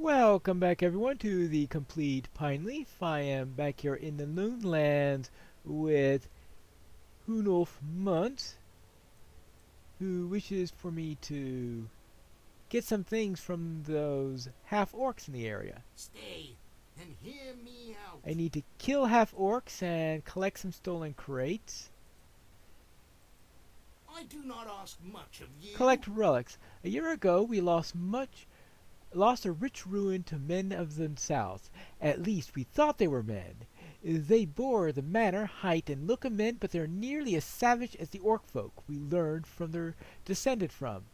Welcome back everyone to the complete Pineleaf. I am back here in the Loonlands with Hunulf Munt, who wishes for me to get some things from those half-orcs in the area. Stay and hear me out. I need to kill half-orcs and collect some stolen crates. I do not ask much of you. Collect relics. A year ago we lost a rich ruin to men of the south. At least we thought they were men. They bore the manner, height, and look of men, but they're nearly as savage as the orc folk we learned from their descended from.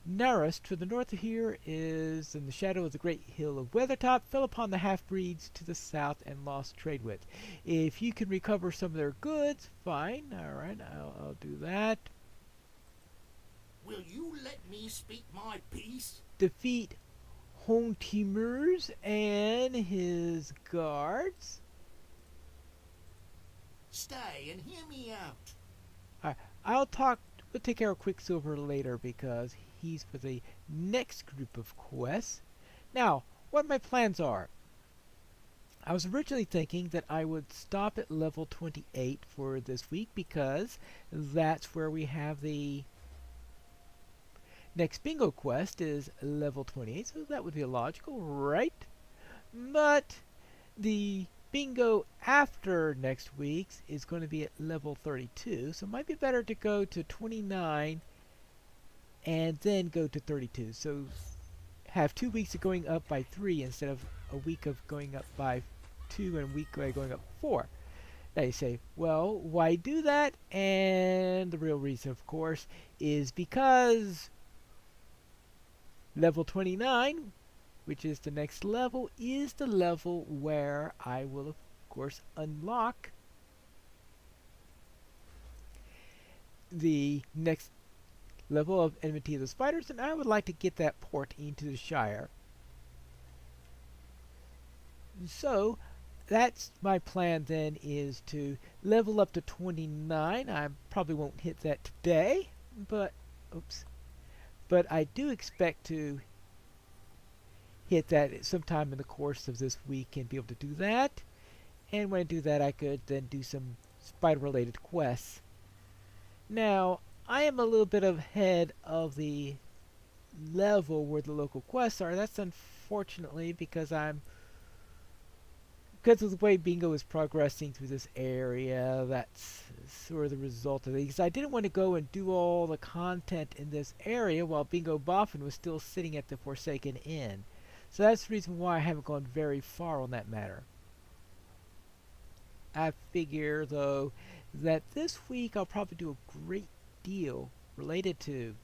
Narus, to the north of here, is in the shadow of the great hill of Weathertop, fell upon the half-breeds to the south and lost trade with. If you can recover some of their goods, fine. Alright, I'll do that. Will you let me speak my piece? Defeat Hontimers and his guards. Stay and hear me out. We'll take care of Quicksilver later because he's for the next group of quests. Now, what my plans are. I was originally thinking that I would stop at level 28 for this week because that's where we have the next bingo quest is level 28, so that would be logical, right? But the bingo after next week's is going to be at level 32, so it might be better to go to 29 and then go to 32. So have 2 weeks of going up by 3 instead of a week of going up by 2 and a week by going up 4. Now you say, well, why do that? And the real reason, of course, is because level 29, which is the next level, is the level where I will, of course, unlock the next level of Enmity of the Spiders, and I would like to get that port into the Shire. So, that's my plan then, is to level up to 29. I probably won't hit that today, but, oops. But I do expect to hit that sometime in the course of this week and be able to do that. And when I do that, I could then do some spider-related quests. Now, I am a little bit ahead of the level where the local quests are. That's unfortunately because because of the way bingo is progressing through this area. That's sort of the result of it. Because I didn't want to go and do all the content in this area while Bingo Boffin was still sitting at the Forsaken Inn. So that's the reason why I haven't gone very far on that matter. I figure, though, that this week I'll probably do a great deal related to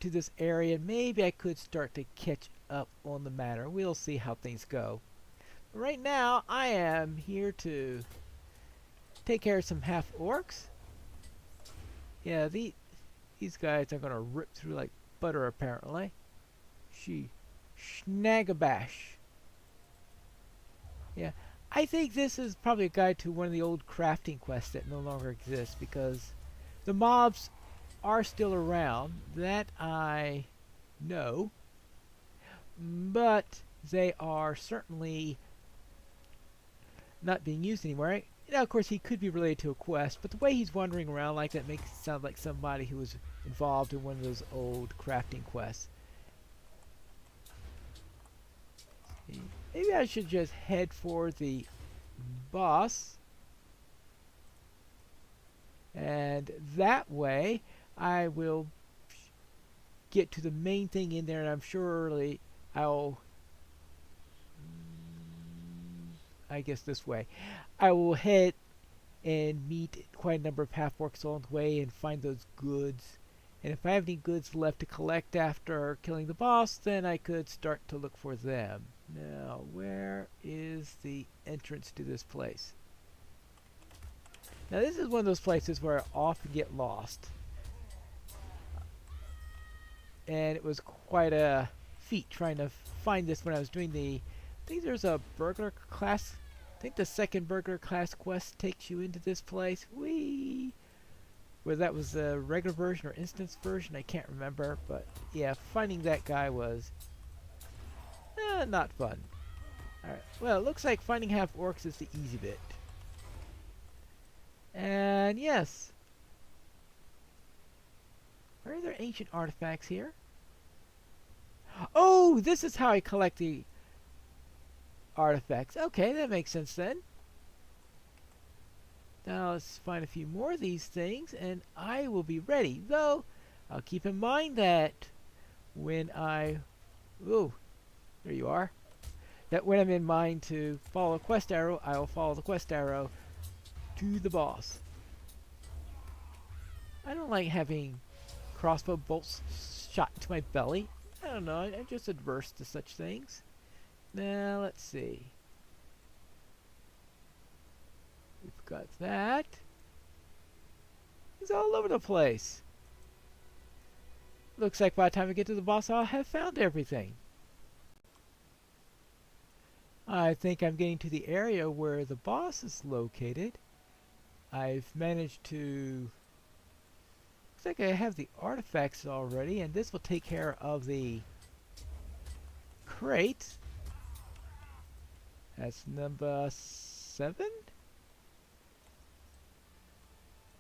this area. Maybe I could start to catch up on the matter. We'll see how things go. But right now, I am here to take care of some half-orcs. Yeah, these guys are going to rip through like butter, apparently. Snagabash. Yeah, I think this is probably a guide to one of the old crafting quests that no longer exists, because the mobs are still around, that I know, but they are certainly not being used anymore. Now, of course, he could be related to a quest, but the way he's wandering around like that makes it sound like somebody who was involved in one of those old crafting quests. Maybe I should just head for the boss, and that way I will get to the main thing in there, and I'm surely I guess this way. I will head and meet quite a number of half-orcs along the way and find those goods. And if I have any goods left to collect after killing the boss, then I could start to look for them. Now, where is the entrance to this place? Now, this is one of those places where I often get lost. And it was quite a feat trying to find this when I was doing I think there's a burglar class. I think the second burglar class quest takes you into this place. Whee! Whether that was a regular version or instance version, I can't remember. But yeah, finding that guy was not fun. Alright, well, it looks like finding half-orcs is the easy bit. And yes. Are there ancient artifacts here? Oh, this is how I collect the artifacts. Okay, that makes sense then. Now let's find a few more of these things and I will be ready. Though, I'll keep in mind that when I... Oh, there you are. That when I'm in mind to follow a quest arrow, I will follow the quest arrow to the boss. I don't like having crossbow bolts shot into my belly. I don't know, I'm just adverse to such things. Now, let's see. We've got that. It's all over the place. Looks like by the time I get to the boss, I'll have found everything. I think I'm getting to the area where the boss is located. I've managed to... Looks like I have the artifacts already, and this will take care of the crate. That's number 7?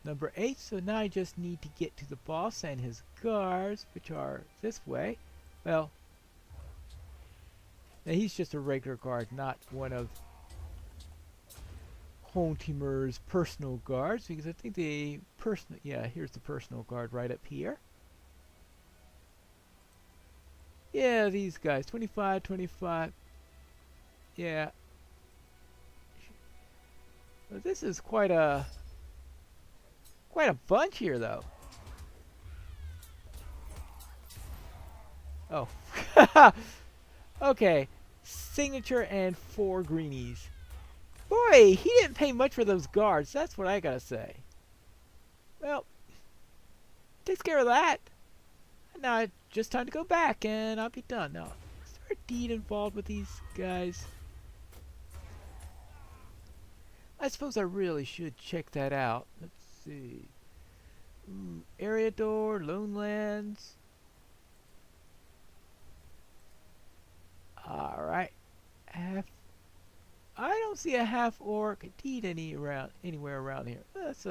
Number 8, so now I just need to get to the boss and his guards, which are this way. Well, now he's just a regular guard, not one of Hontimer's personal guards, because I think the personal... Yeah, here's the personal guard right up here. Yeah, these guys, 25, 25. Yeah. Well, this is quite a bunch here, though. Oh. Okay. Signature and 4 greenies. Boy, he didn't pay much for those guards. That's what I gotta say. Well, takes care of that. Now it's just time to go back and I'll be done. Now, is there a deed involved with these guys? I suppose I really should check that out. Let's see. Ooh, area door, lone lands. Alright. I don't see a half-orc deed anywhere around here. That's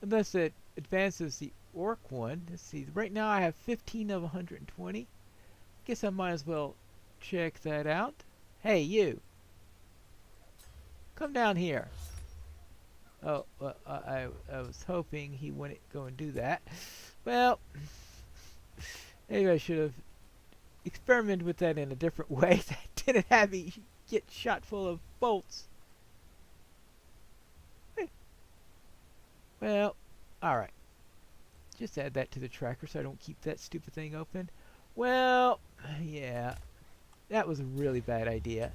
unless it advances the orc one. Let's see. Right now I have 15 of 120. Guess I might as well check that out. Hey, you. Come down here. Oh, well, I was hoping he wouldn't go and do that. Well, maybe I should have experimented with that in a different way. That didn't have me get shot full of bolts. Well, alright. Just add that to the tracker so I don't keep that stupid thing open. Well, yeah. That was a really bad idea.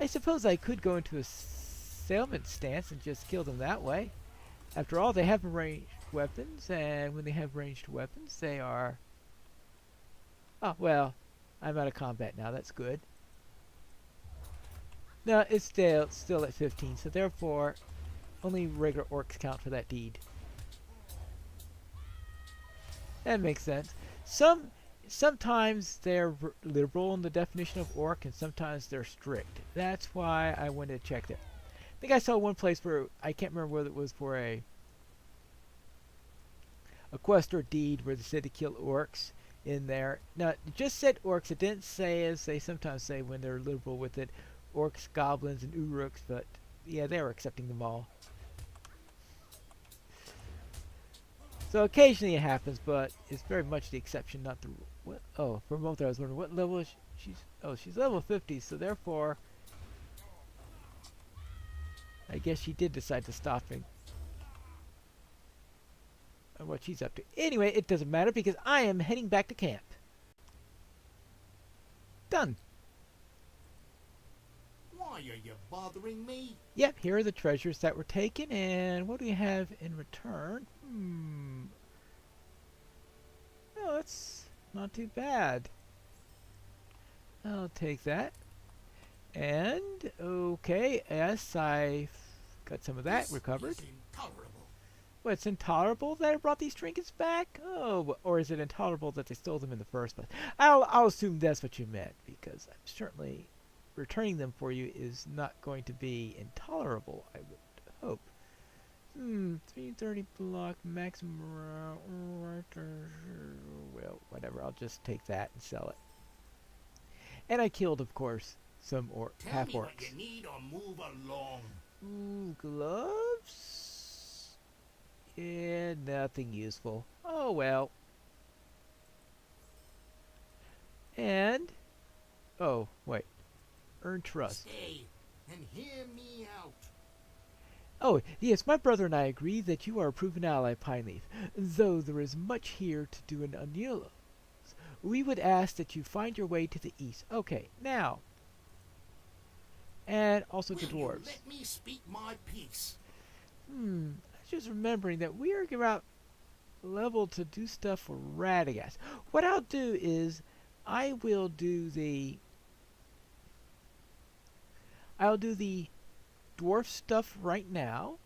I suppose I could go into a sailment stance and just kill them that way. After all, they have ranged weapons, and when they have ranged weapons, they are... Oh, well, I'm out of combat now. That's good. No, it's still at 15, so therefore, only regular orcs count for that deed. That makes sense. Sometimes they're liberal in the definition of orc, and sometimes they're strict. That's why I wanted to check that. I think I saw one place where, I can't remember whether it was for a quest or deed where they said to kill orcs in there. Now, it just said orcs. It didn't say, as they sometimes say when they're liberal with it, orcs, goblins, and uruks, but yeah, they were accepting them all. So occasionally it happens, but it's very much the exception, not the rule. What? Oh, for a moment I was wondering what level is she's... Oh, she's level 50, so therefore I guess she did decide to stop me. And what she's up to. Anyway, it doesn't matter because I am heading back to camp. Done. Why are you bothering me? Yep, here are the treasures that were taken, and what do we have in return? Oh, that's not too bad. I'll take that. And, okay, yes, I got some of that This recovered. is intolerable. Well, it's intolerable that I brought these trinkets back? Oh, or is it intolerable that they stole them in the first place? I'll assume that's what you meant, because I'm certainly returning them for you is not going to be intolerable, I would hope. 330 block maximum. Well, whatever. I'll just take that and sell it. And I killed, of course, some Tell me what half-orcs. you need or move along. Ooh, gloves? Yeah, nothing useful. Oh well. And, oh, wait. Earn trust. Stay and hear me out. Oh, yes, my brother and I agree that you are a proven ally, Pineleaf, though there is much here to do in Unula. We would ask that you find your way to the east. Okay, now. And also Will the you dwarves. let me speak my piece? I was just remembering that we are about level to do stuff for Radagast. What I'll do is I'll do the dwarf stuff right now.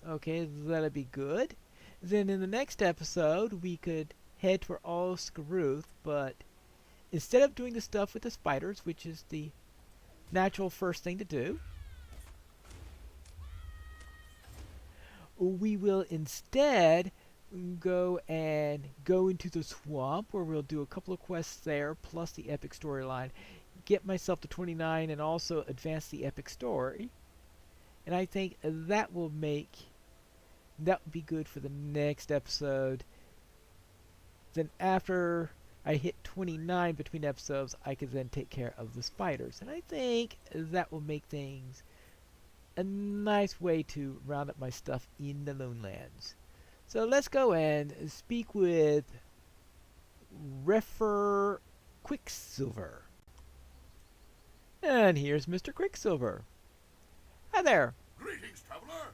Okay, that'll be good. Then in the next episode we could head for all Skaruth, but instead of doing the stuff with the spiders, which is the natural first thing to do, we will instead go into the swamp where we'll do a couple of quests there plus the epic storyline, get myself to 29 and also advance the epic story. And I think that will be good for the next episode. Then after I hit 29 between episodes, I could then take care of the spiders. And I think that will make things a nice way to round up my stuff in the Lone Lands. So let's go and speak with Refer Quicksilver. And here's Mr. Quicksilver. Hi there. Greetings, traveler.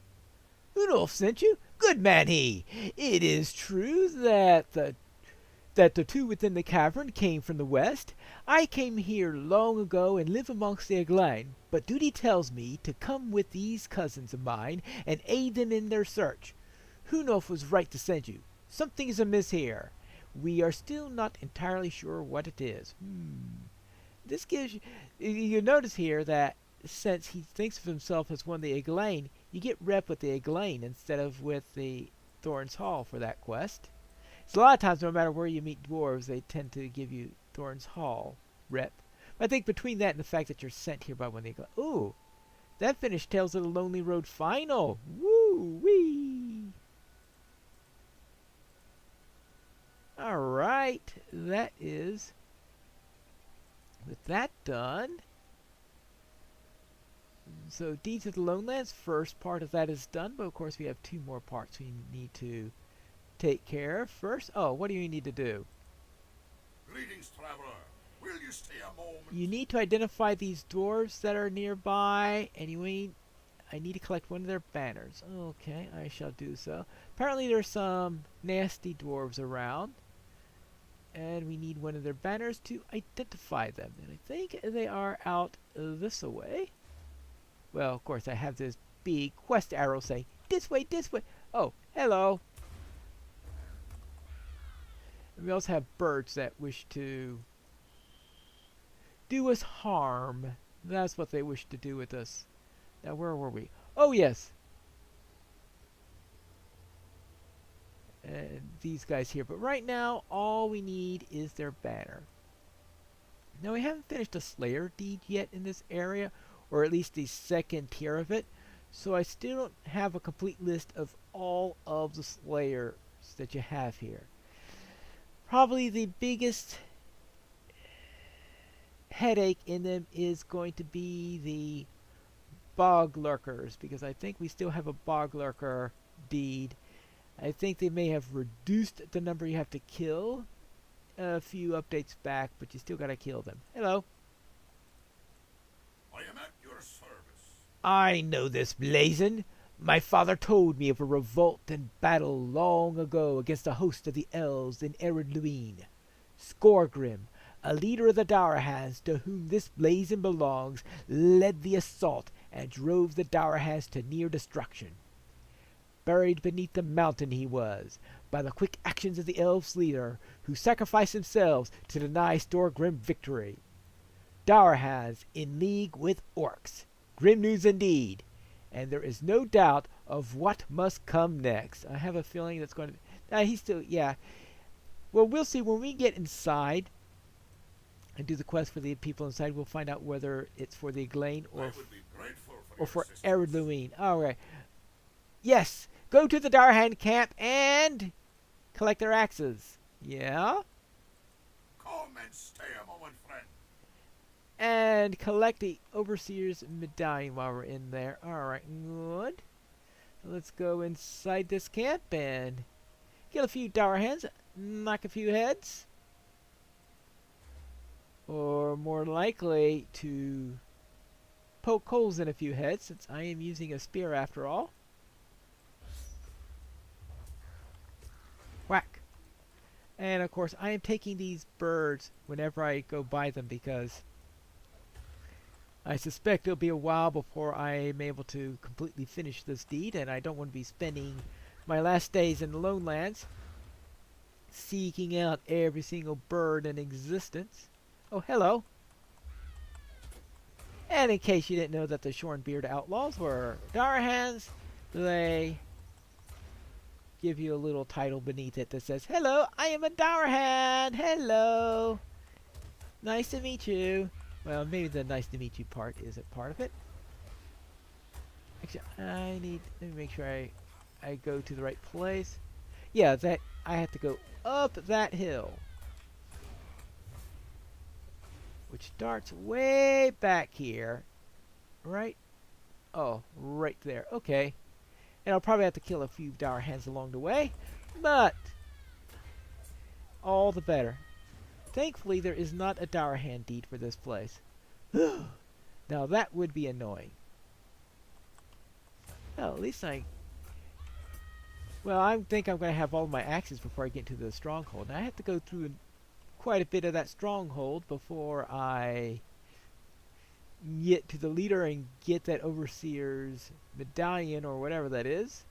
Udolph sent you? Good man he. It is true that the two within the cavern came from the west. I came here long ago and live amongst the Eglain, but duty tells me to come with these cousins of mine and aid them in their search. Hunolf was right to send you. Something is amiss here. We are still not entirely sure what it is. This gives you notice here that since he thinks of himself as one of the Eglain, you get rep with the Eglain instead of with the Thorns Hall for that quest. So a lot of times, no matter where you meet dwarves, they tend to give you Thorns Hall rep. But I think between that and the fact that you're sent here by one of the Eglain... Ooh! That finished Tales of the Lonely Road final! Woo-wee! Alright, that is... With that done... So, Deeds of the Lone Lands, first part of that is done, but of course we have two more parts we need to take care of. First, what do you need to do? Greetings, traveler. Will you stay a moment? You need to identify these dwarves that are nearby, and I need to collect one of their banners. Okay, I shall do so. Apparently there's some nasty dwarves around, and we need one of their banners to identify them. And I think they are out this way. Well, of course, I have this big quest arrow saying, this way, this way. Oh, hello. And we also have birds that wish to do us harm. That's what they wish to do with us. Now, where were we? Oh, yes. And these guys here. But right now, all we need is their banner. Now, we haven't finished a Slayer deed yet in this area, or at least the second tier of it. So I still don't have a complete list of all of the Slayers that you have here. Probably the biggest headache in them is going to be the Bog Lurkers, because I think we still have a Bog Lurker deed. I think they may have reduced the number you have to kill a few updates back, but you still gotta kill them. Hello. I am at your service. I know this blazon. My father told me of a revolt and battle long ago against a host of the elves in Ered Luin. Skorgrim, a leader of the Dourhans, to whom this blazon belongs, led the assault and drove the Dourhans to near destruction. Buried beneath the mountain he was, by the quick actions of the elves' leader, who sacrificed themselves to deny Storgrim victory. Dourhans in league with orcs. Grim news indeed, and there is no doubt of what must come next. I have a feeling that's going to... he's still... yeah. Well, we'll see. When we get inside and do the quest for the people inside, we'll find out whether it's for the Eglain or for Erluine. Alright. Yes! Go to the Dourhan camp and collect their axes. Yeah? Come and stay a moment, friend. And collect the Overseer's medallion while we're in there. Alright, good. Let's go inside this camp and kill a few Dourhans, knock a few heads. Or more likely to poke holes in a few heads, since I am using a spear after all. Whack. And of course I am taking these birds whenever I go by them, because I suspect it'll be a while before I am able to completely finish this deed, and I don't want to be spending my last days in the Lone Lands seeking out every single bird in existence. Oh, hello. And in case you didn't know that the Shornbeard Outlaws were Dourhans, they give you a little title beneath it that says, "Hello, I am a Dourhan. Hello. Nice to meet you." Well, maybe the nice to meet you part isn't part of it. Actually, let me make sure I go to the right place. Yeah, that I have to go up that hill, which starts way back here. Right? Oh, right there. Okay. And I'll probably have to kill a few Dourhans along the way, but all the better. Thankfully, there is not a Dourhan deed for this place. Now that would be annoying. Well, at least well, I think I'm going to have all my axes before I get to the stronghold. Now I have to go through quite a bit of that stronghold before I get to the leader and get that Overseer's medallion or whatever that is.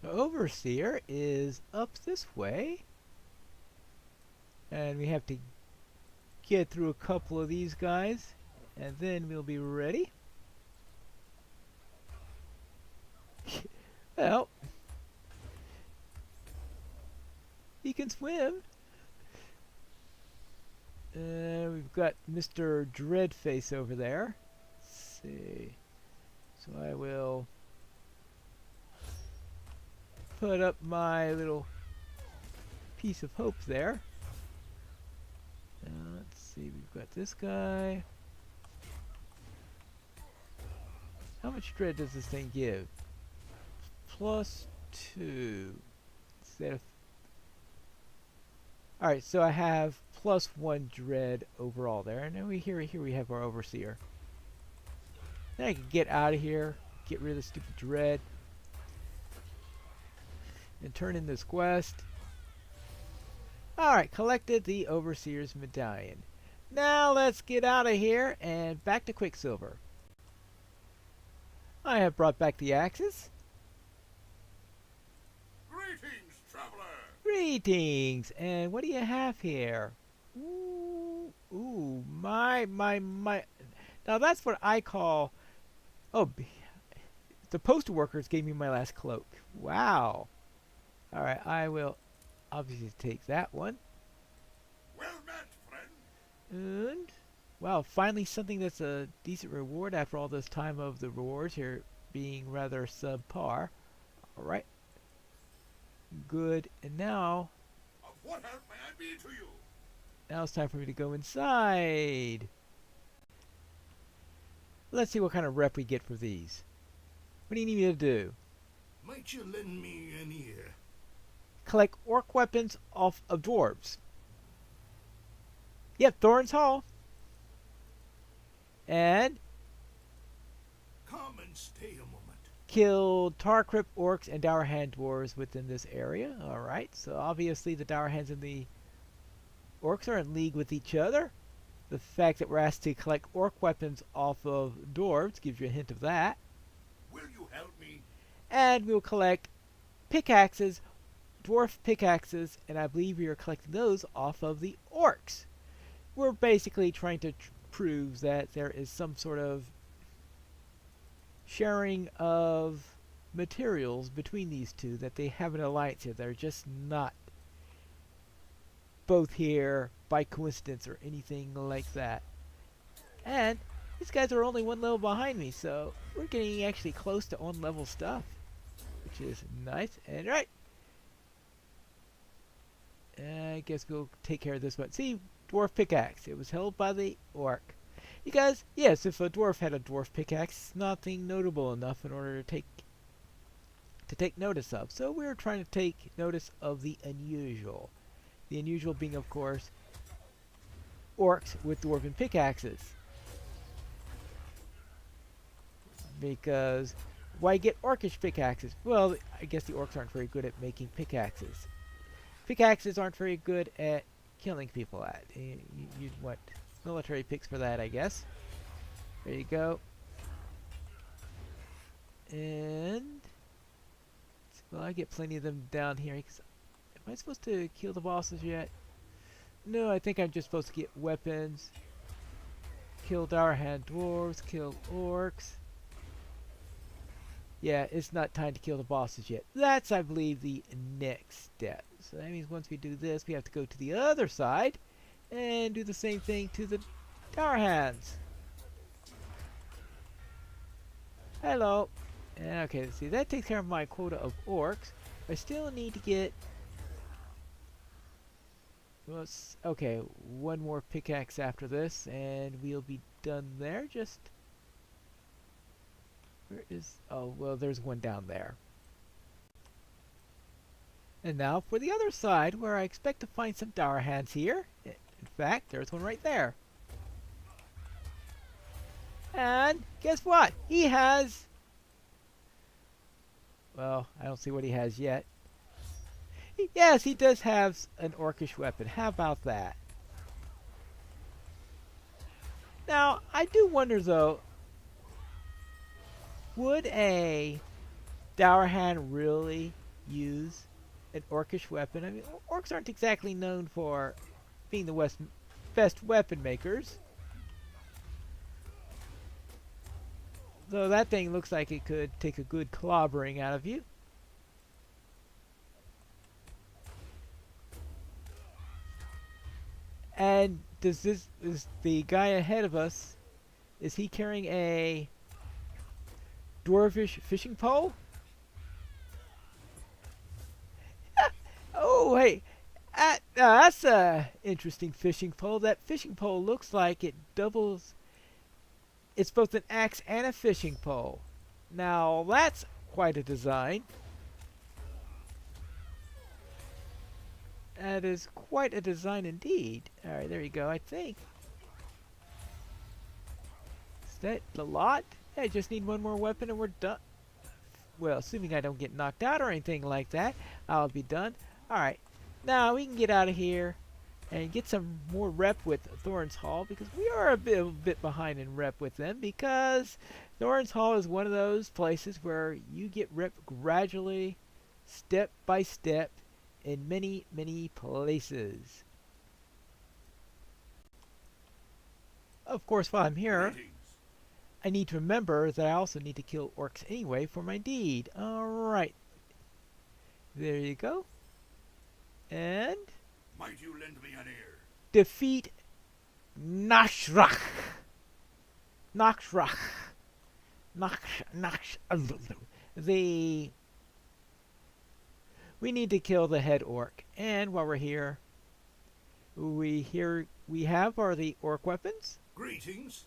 The Overseer is up this way, and we have to get through a couple of these guys, and then we'll be ready. Well, he can swim. We've got Mr. Dreadface over there. Let's see. So I will put up my little piece of hope there. Let's see, we've got this guy. How much dread does this thing give? +2. Instead of... Alright, so I have +1 dread overall there. And then here we have our Overseer. Then I can get out of here, get rid of the stupid dread, and turn in this quest. Alright, collected the Overseer's medallion. Now let's get out of here and back to Quicksilver. I have brought back the axes. Greetings, traveler. Greetings! And what do you have here? Ooh, my. Now that's what I call... Oh, the postal workers gave me my last cloak. Wow. Alright, I will obviously take that one. Well met, friend. And, wow, finally something that's a decent reward after all this time of the rewards here being rather subpar. Alright. Good. And now... Of what help may I be to you? Now it's time for me to go inside. Let's see what kind of rep we get for these. What do you need me to do? Might you lend me an ear? Collect orc weapons off of dwarves. Yep, Thorin's Hall. And Come and stay a moment. killed Tarkrip orcs and Dourhand dwarves within this area. Alright, so obviously the Dourhands and the orcs are in league with each other. The fact that we're asked to collect orc weapons off of dwarves gives you a hint of that. Will you help me? And we'll collect pickaxes, dwarf pickaxes, and I believe we are collecting those off of the orcs. We're basically trying to prove that there is some sort of sharing of materials between these two, that they have an alliance here. They're just not both here by coincidence or anything like that. And these guys are only one level behind me, so we're getting actually close to on level stuff, which is nice. And right, I guess we'll take care of this one. See, dwarf pickaxe. It was held by the orc. You guys, yes, if a dwarf had a dwarf pickaxe, it's nothing notable enough in order to take notice of. So we're trying to take notice of the unusual. The unusual being, of course, orcs with dwarven pickaxes. Because why get orcish pickaxes? Well, I guess the orcs aren't very good at making pickaxes. Pickaxes aren't very good at killing people at. You'd want military picks for that, I guess. There you go. And well, I get plenty of them down here. Am I supposed to kill the bosses yet? No, I think I'm just supposed to get weapons. Kill Dourhand dwarves, kill orcs. Yeah, it's not time to kill the bosses yet. That's, I believe, the next step. So that means once we do this, we have to go to the other side and do the same thing to the Dourhands. Hello. Okay, let's see. That takes care of my quota of orcs. I still need to get... well, okay, one more pickaxe after this, and we'll be done there. Just... where is... oh, well, there's one down there. And now for the other side, where I expect to find some Dourhands here. In fact, there's one right there. And guess what? He has... well, I don't see what he has yet. Yes, he does have an orcish weapon. How about that? Now, I do wonder, though, would a Dourhand really use an orcish weapon? I mean, orcs aren't exactly known for being the best weapon makers. Though that thing looks like it could take a good clobbering out of you. And is the guy ahead of us, is he carrying a dwarvish fishing pole? Oh, hey, that's a interesting fishing pole. That fishing pole looks like it doubles. It's both an axe and a fishing pole. Now, that's quite a design. That is quite a design indeed. Alright, there you go, I think. Is that the lot? I just need one more weapon and we're done. Well, assuming I don't get knocked out or anything like that, I'll be done. Alright, now we can get out of here and get some more rep with Thorn's Hall, because we are a bit behind in rep with them, because Thorn's Hall is one of those places where you get rep gradually, step by step, in many, many places. Of course, while I'm here, I need to remember that I also need to kill orcs anyway for my deed. Alright. There you go. And... might you lend me an ear? defeat Nashrach. Nashrach. The... we need to kill the head orc. And while we're here, we have are the orc weapons. Greetings.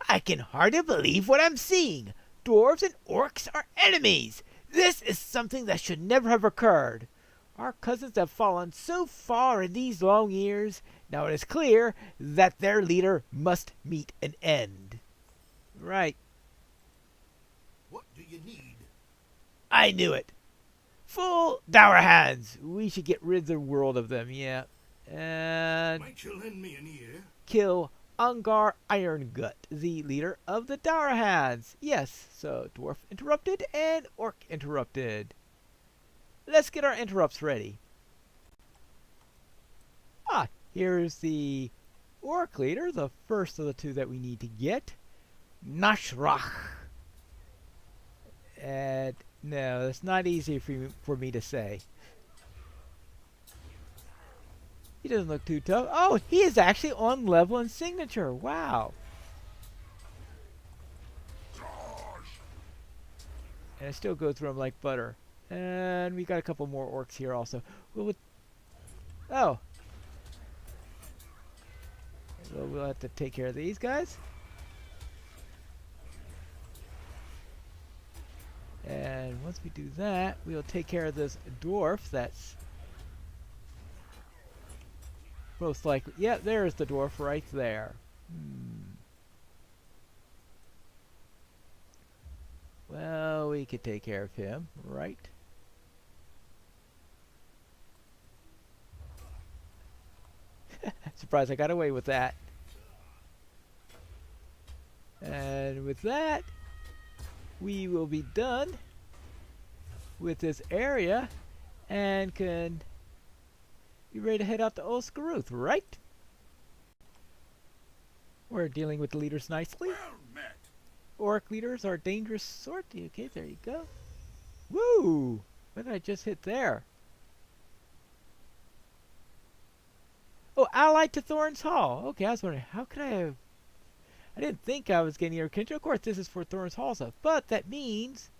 I can hardly believe what I'm seeing. Dwarves and orcs are enemies. This is something that should never have occurred. Our cousins have fallen so far in these long years. Now it is clear that their leader must meet an end. Right. What do you need? I knew it. Full dour hands. We should get rid of the world of them, yeah. And Might you lend me an ear? kill Ungar Irongut, the leader of the Dour Hands. Yes, so dwarf interrupted and orc interrupted. Let's get our interrupts ready. Ah, here's the orc leader, the first of the two that we need to get. Nashrach. And no, that's not easy for me to say. He doesn't look too tough. Oh, he is actually on level and signature. Wow. And I still go through them like butter. And we got a couple more orcs here also. Oh. Well, we'll have to take care of these guys. And once we do that, we'll take care of this dwarf that's most likely. Yeah, there's the dwarf right there. Well, we could take care of him, right? Surprised I got away with that. And with that, we will be done with this area and can be ready to head out to Oscaruth, right? We're dealing with the leaders nicely. Well met. Orc leaders are dangerous sort. Okay, there you go. Woo! What did I just hit there? Oh, allied to Thorn's Hall. Okay, I was wondering, how could I have... I didn't think I was getting your control. Of course, this is for Thorn's Hall stuff. But that means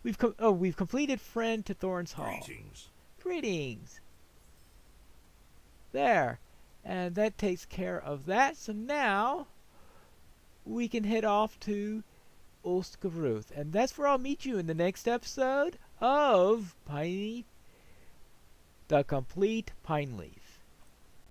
we've completed friend to Thorn's Hall. Greetings. Greetings. There. And that takes care of that. So now we can head off to Oscaruth. And that's where I'll meet you in the next episode of the Complete Pineleaf.